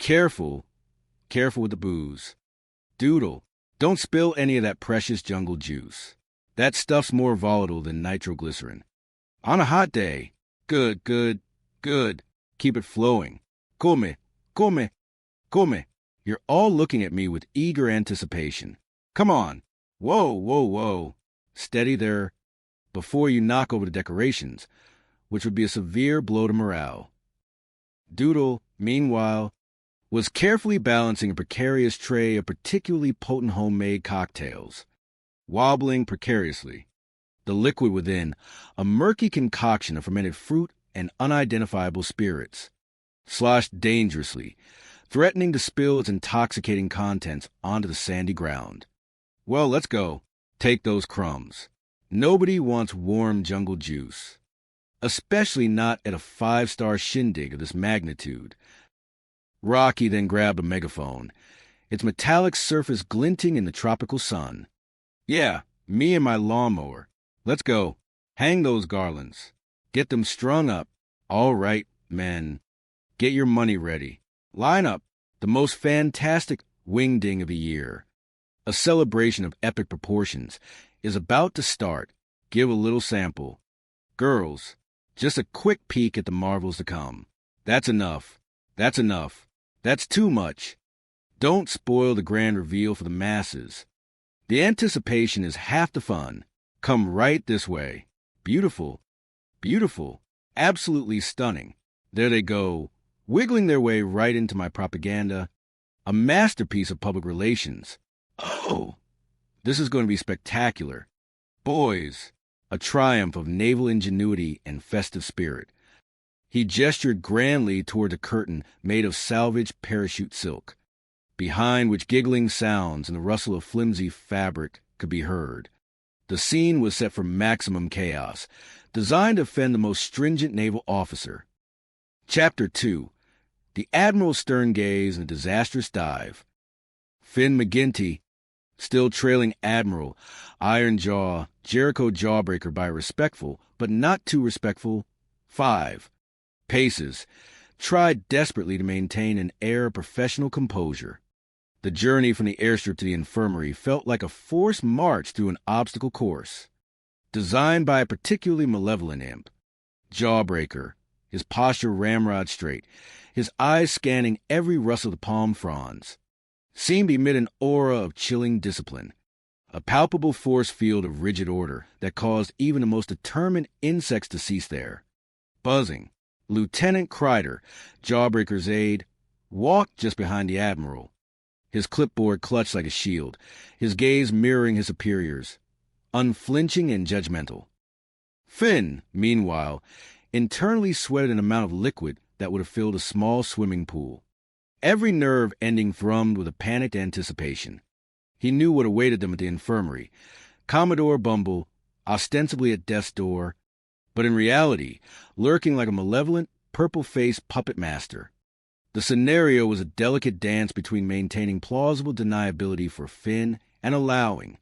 Careful, careful with the booze. Doodle, don't spill any of that precious jungle juice. That stuff's more volatile than nitroglycerin. On a hot day, good, good, good. Keep it flowing. Come, come, come. You're all looking at me with eager anticipation. Come on. Whoa, whoa, whoa. Steady there before you knock over the decorations, which would be a severe blow to morale. Doodle, meanwhile, was carefully balancing a precarious tray of particularly potent homemade cocktails, wobbling precariously. The liquid within, a murky concoction of fermented fruit and unidentifiable spirits, sloshed dangerously, threatening to spill its intoxicating contents onto the sandy ground. Well, let's go. Take those crumbs. Nobody wants warm jungle juice, especially not at a 5-star shindig of this magnitude. Rocky then grabbed a megaphone, its metallic surface glinting in the tropical sun. Yeah, me and my lawnmower. Let's go. Hang those garlands. Get them strung up. All right, men. Get your money ready. Line up. The most fantastic wingding of the year, a celebration of epic proportions, is about to start. Give a little sample. Girls, just a quick peek at the marvels to come. That's enough. That's enough. That's too much. Don't spoil the grand reveal for the masses. The anticipation is half the fun. Come right this way. Beautiful. Beautiful. Absolutely stunning. There they go, wiggling their way right into my propaganda. A masterpiece of public relations. Oh, this is going to be spectacular. Boys, a triumph of naval ingenuity and festive spirit. He gestured grandly toward a curtain made of salvaged parachute silk, behind which giggling sounds and the rustle of flimsy fabric could be heard. The scene was set for maximum chaos, designed to offend the most stringent naval officer. Chapter 2. The Admiral's stern gaze and a disastrous dive. Finn McGinty, still trailing Admiral, Iron Jaw, Jericho Jawbreaker by a respectful, but not too respectful, 5 paces, tried desperately to maintain an air of professional composure. The journey from the airstrip to the infirmary felt like a forced march through an obstacle course, designed by a particularly malevolent imp. Jawbreaker, his posture ramrod straight, his eyes scanning every rustle of the palm fronds, seemed emit an aura of chilling discipline, a palpable force field of rigid order that caused even the most determined insects to cease there. Buzzing, Lieutenant Kreider, Jawbreaker's aide, walked just behind the Admiral, his clipboard clutched like a shield, his gaze mirroring his superiors, unflinching and judgmental. Finn, meanwhile, internally sweated an amount of liquid that would have filled a small swimming pool. Every nerve ending thrummed with a panicked anticipation. He knew what awaited them at the infirmary. Commodore Bumble, ostensibly at death's door, but in reality, lurking like a malevolent, purple-faced puppet master. The scenario was a delicate dance between maintaining plausible deniability for Finn and allowing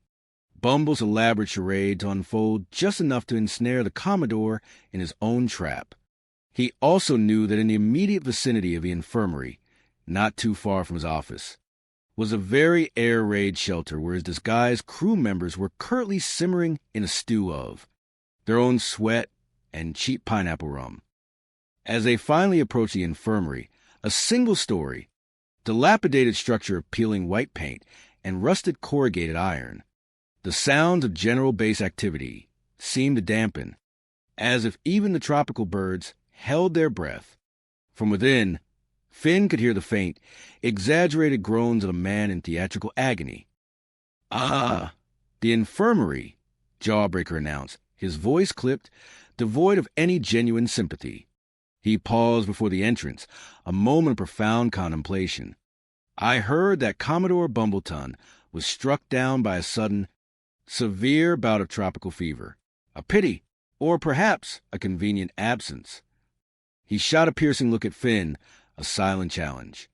Bumble's elaborate charade to unfold just enough to ensnare the Commodore in his own trap. He also knew that in the immediate vicinity of the infirmary, not too far from his office, was a very air raid shelter where his disguised crew members were currently simmering in a stew of their own sweat and cheap pineapple rum. As they finally approached the infirmary, a single-story, dilapidated structure of peeling white paint and rusted corrugated iron, the sounds of general base activity seemed to dampen, as if even the tropical birds held their breath. From within, Finn could hear the faint, exaggerated groans of a man in theatrical agony. "Ah, the infirmary," Jawbreaker announced, his voice clipped, devoid of any genuine sympathy. He paused before the entrance, a moment of profound contemplation. "I heard that Commodore Bumbleton was struck down by a sudden, severe bout of tropical fever. A pity, or perhaps a convenient absence." He shot a piercing look at Finn, a silent challenge.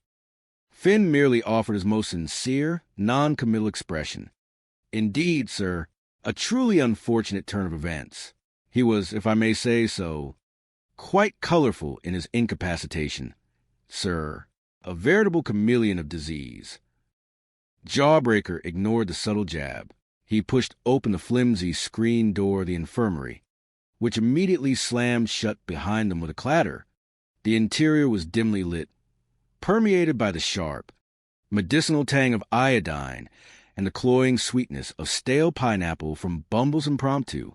Finn merely offered his most sincere, non-committal expression. "Indeed, sir, a truly unfortunate turn of events. He was, if I may say so, quite colorful in his incapacitation, sir." a veritable chameleon of disease. Jawbreaker ignored the subtle jab. He pushed open the flimsy screen door of the infirmary, which immediately slammed shut behind them with a clatter. The interior was dimly lit, permeated by the sharp, medicinal tang of iodine and the cloying sweetness of stale pineapple from Bumble's Impromptu.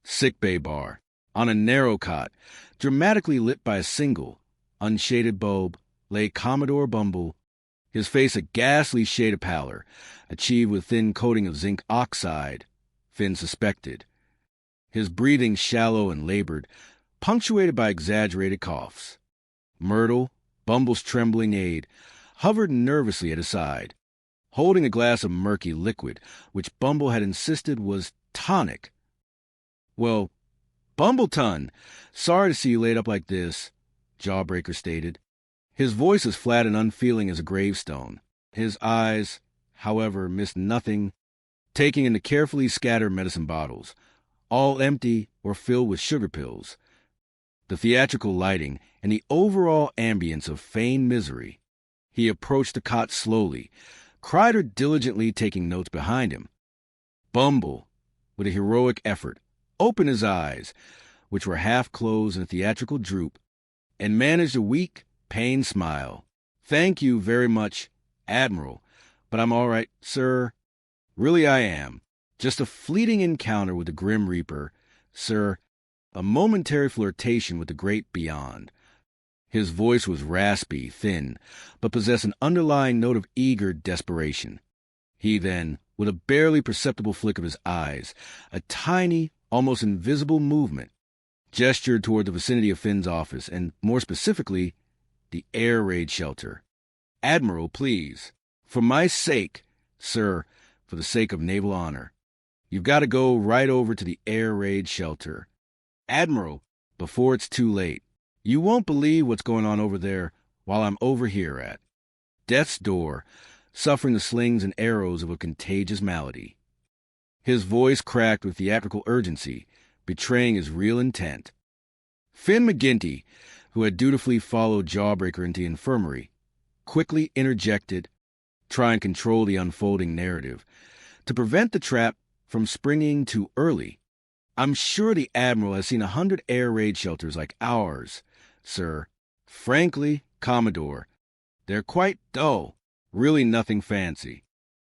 Sickbay bar, on a narrow cot, dramatically lit by a single, unshaded bulb, lay Commodore Bumble, his face a ghastly shade of pallor, achieved with thin coating of zinc oxide, Finn suspected. His breathing shallow and labored, punctuated by exaggerated coughs. Myrtle, Bumble's trembling aide, hovered nervously at his side, holding a glass of murky liquid, which Bumble had insisted was tonic. "Well, Bumbleton, sorry to see you laid up like this," Jawbreaker stated. His voice as flat and unfeeling as a gravestone. His eyes, however, missed nothing, taking in the carefully scattered medicine bottles, all empty or filled with sugar pills. The theatrical lighting and the overall ambience of feigned misery. He approached the cot slowly, Kreider diligently taking notes behind him. Bumble, with a heroic effort, opened his eyes, which were half closed in a theatrical droop, and managed a weak, pained smile. "Thank you very much, Admiral, but I'm all right, sir. Really I am. Just a fleeting encounter with the Grim Reaper, sir. A momentary flirtation with the great beyond." His voice was raspy, thin, but possessed an underlying note of eager desperation. He then, with a barely perceptible flick of his eyes, a tiny, almost invisible movement, gestured toward the vicinity of Finn's office, and more specifically, the air raid shelter. "Admiral, please. For my sake, sir, for the sake of naval honor, you've got to go right over to the air raid shelter. Admiral, before it's too late. You won't believe what's going on over there while I'm over here at death's door, suffering the slings and arrows of a contagious malady." His voice cracked with theatrical urgency, betraying his real intent. Finn McGinty, who had dutifully followed Jawbreaker into the infirmary, quickly interjected, trying to control the unfolding narrative, to prevent the trap from springing too early. "I'm sure the Admiral has seen 100 air raid shelters like ours, sir. Frankly, Commodore, they're quite dull, really nothing fancy.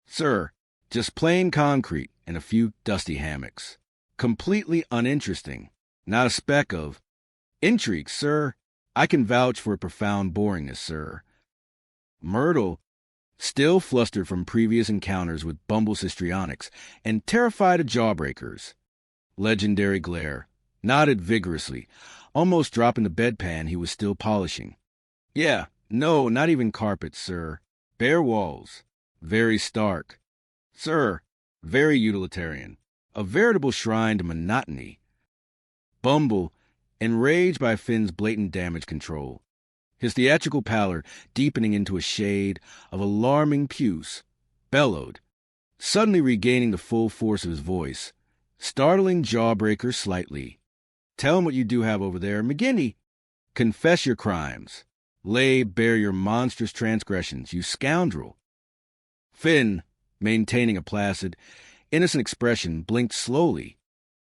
Sir, just plain concrete and a few dusty hammocks. Completely uninteresting, not a speck of intrigue, sir. I can vouch for a profound boringness, sir." Myrtle, still flustered from previous encounters with Bumble's histrionics and terrified of Jawbreakers, legendary glare, nodded vigorously, almost dropping the bedpan he was still polishing. "Yeah, no, not even carpet, sir. Bare walls. Very stark. Sir, very utilitarian. A veritable shrine to monotony." Bumble, enraged by Finn's blatant damage control, his theatrical pallor deepening into a shade of alarming puce, bellowed, suddenly regaining the full force of his voice, startling Jawbreaker slightly. "Tell him what you do have over there, McGinty. Confess your crimes. Lay bare your monstrous transgressions, you scoundrel." Finn, maintaining a placid, innocent expression, blinked slowly,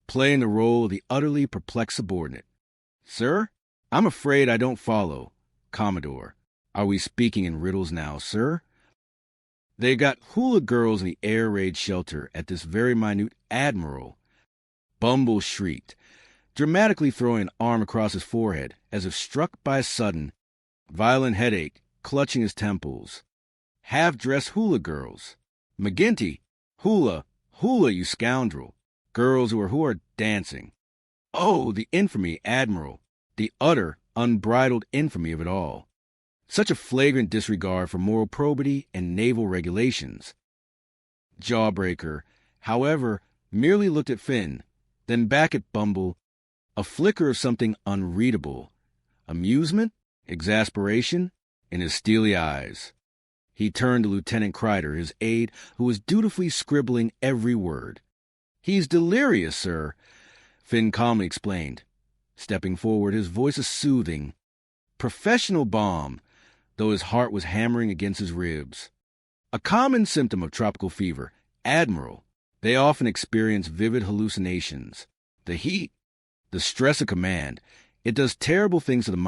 playing the role of the utterly perplexed subordinate. "Sir, I'm afraid I don't follow. Commodore, are we speaking in riddles now, sir? They got hula girls in the air raid shelter at this very minute Admiral." Bumble shrieked, dramatically throwing an arm across his forehead, as if struck by a sudden, violent headache, clutching his temples. "Half-dressed hula girls. McGinty, hula, you scoundrel. Girls who are dancing. Oh, the infamy, Admiral, the utter, unbridled infamy of it all. Such a flagrant disregard for moral probity and naval regulations." Jawbreaker, however, merely looked at Finn, then back at Bumble, a flicker of something unreadable, amusement, exasperation, in his steely eyes. He turned to Lieutenant Kreider, his aide, who was dutifully scribbling every word. "He's delirious, sir," Finn calmly explained, stepping forward, his voice a soothing, professional balm, though his heart was hammering against his ribs. A common symptom of tropical fever, Admiral. They often experience vivid hallucinations. The heat, the stress of command, it does terrible things to the